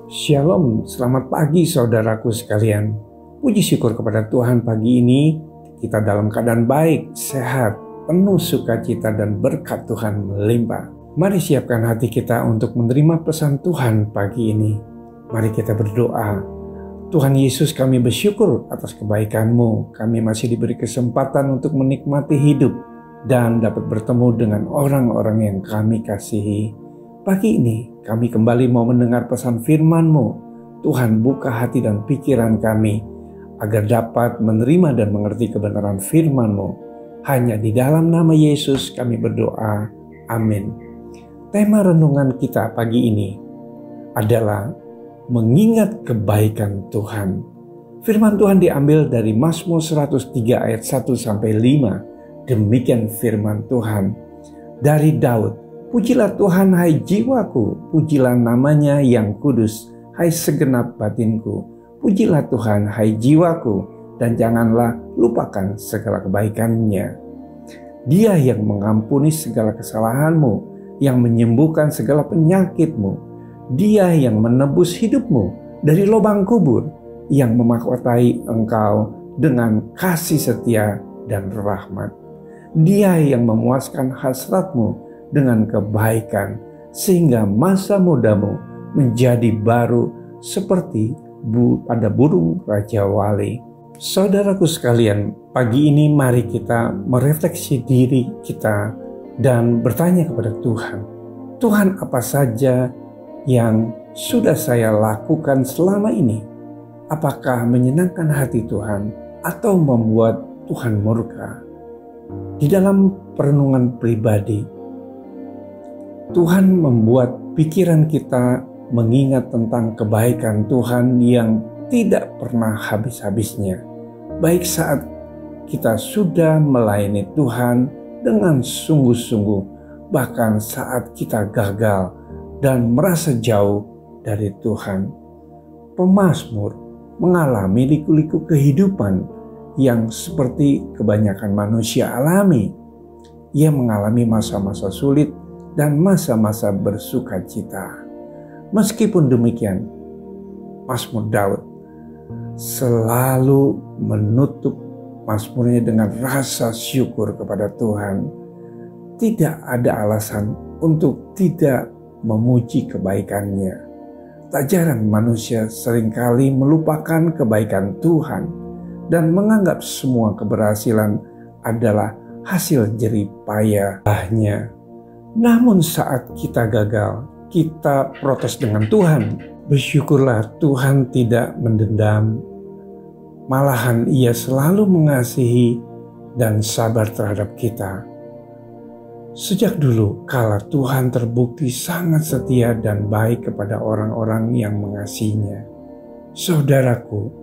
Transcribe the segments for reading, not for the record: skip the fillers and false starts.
Shalom, selamat pagi saudaraku sekalian. Puji syukur kepada Tuhan pagi ini kita dalam keadaan baik, sehat, penuh sukacita dan berkat Tuhan melimpah. Mari siapkan hati kita untuk menerima pesan Tuhan pagi ini. Mari kita berdoa. Tuhan Yesus, kami bersyukur atas kebaikan-Mu. Kami masih diberi kesempatan untuk menikmati hidup dan dapat bertemu dengan orang-orang yang kami kasihi. Pagi ini kami kembali mau mendengar pesan firman-Mu. Tuhan, buka hati dan pikiran kami agar dapat menerima dan mengerti kebenaran firman-Mu. Hanya di dalam nama Yesus kami berdoa. Amin. Tema renungan kita pagi ini adalah mengingat kebaikan Tuhan. Firman Tuhan diambil dari Mazmur 103 ayat 1-5. Demikian firman Tuhan dari Daud. Pujilah Tuhan hai jiwaku, pujilah namanya yang kudus, hai segenap batinku. Pujilah Tuhan hai jiwaku, dan janganlah lupakan segala kebaikannya. Dia yang mengampuni segala kesalahanmu, yang menyembuhkan segala penyakitmu. Dia yang menebus hidupmu dari lubang kubur, yang memahkotai engkau dengan kasih setia dan rahmat. Dia yang memuaskan hasratmu dengan kebaikan, sehingga masa mudamu menjadi baru seperti pada burung Raja Wali. Saudaraku sekalian, pagi ini mari kita merefleksi diri kita dan bertanya kepada Tuhan. Tuhan, apa saja yang sudah saya lakukan selama ini? Apakah menyenangkan hati Tuhan atau membuat Tuhan murka? Di dalam perenungan pribadi, Tuhan membuat pikiran kita mengingat tentang kebaikan Tuhan yang tidak pernah habis-habisnya. Baik saat kita sudah melayani Tuhan dengan sungguh-sungguh, bahkan saat kita gagal dan merasa jauh dari Tuhan. Pemazmur mengalami liku-liku kehidupan yang seperti kebanyakan manusia alami. Ia mengalami masa-masa sulit dan masa-masa bersukacita. Meskipun demikian, Mazmur Daud selalu menutup mazmurnya dengan rasa syukur kepada Tuhan. Tidak ada alasan untuk tidak memuji kebaikannya. Tak jarang manusia seringkali melupakan kebaikan Tuhan dan menganggap semua keberhasilan adalah hasil jerih payahnya. Namun saat kita gagal, kita protes dengan Tuhan. Bersyukurlah Tuhan tidak mendendam. Malahan Ia selalu mengasihi dan sabar terhadap kita. Sejak dulu kala Tuhan terbukti sangat setia dan baik kepada orang-orang yang mengasihinya. Saudaraku,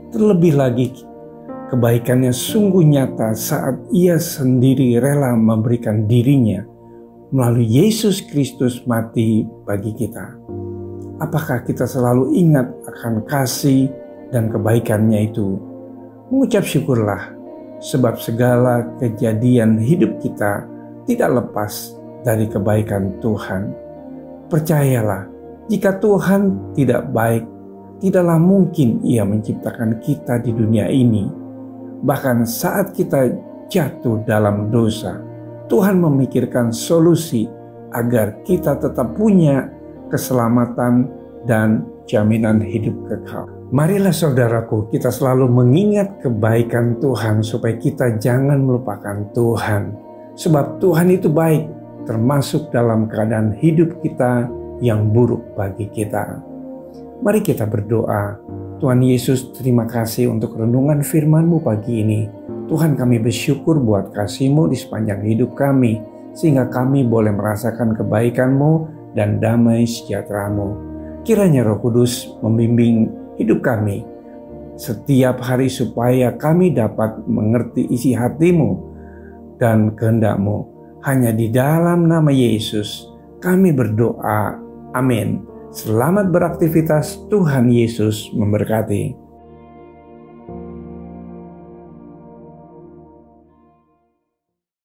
terlebih lagi kebaikannya sungguh nyata saat Ia sendiri rela memberikan dirinya melalui Yesus Kristus mati bagi kita. Apakah kita selalu ingat akan kasih dan kebaikannya itu? Mengucap syukurlah, sebab segala kejadian hidup kita tidak lepas dari kebaikan Tuhan. Percayalah, jika Tuhan tidak baik, tidaklah mungkin Ia menciptakan kita di dunia ini. Bahkan saat kita jatuh dalam dosa, Tuhan memikirkan solusi agar kita tetap punya keselamatan dan jaminan hidup kekal. Marilah saudaraku, kita selalu mengingat kebaikan Tuhan supaya kita jangan melupakan Tuhan. Sebab Tuhan itu baik, termasuk dalam keadaan hidup kita yang buruk bagi kita. Mari kita berdoa. Tuhan Yesus, terima kasih untuk renungan firman-Mu pagi ini. Tuhan, kami bersyukur buat kasih-Mu di sepanjang hidup kami, sehingga kami boleh merasakan kebaikan-Mu dan damai sejahtera-Mu. Kiranya Roh Kudus membimbing hidup kami setiap hari supaya kami dapat mengerti isi hati-Mu dan kehendak-Mu. Hanya di dalam nama Yesus kami berdoa. Amin. Selamat beraktivitas, Tuhan Yesus memberkati.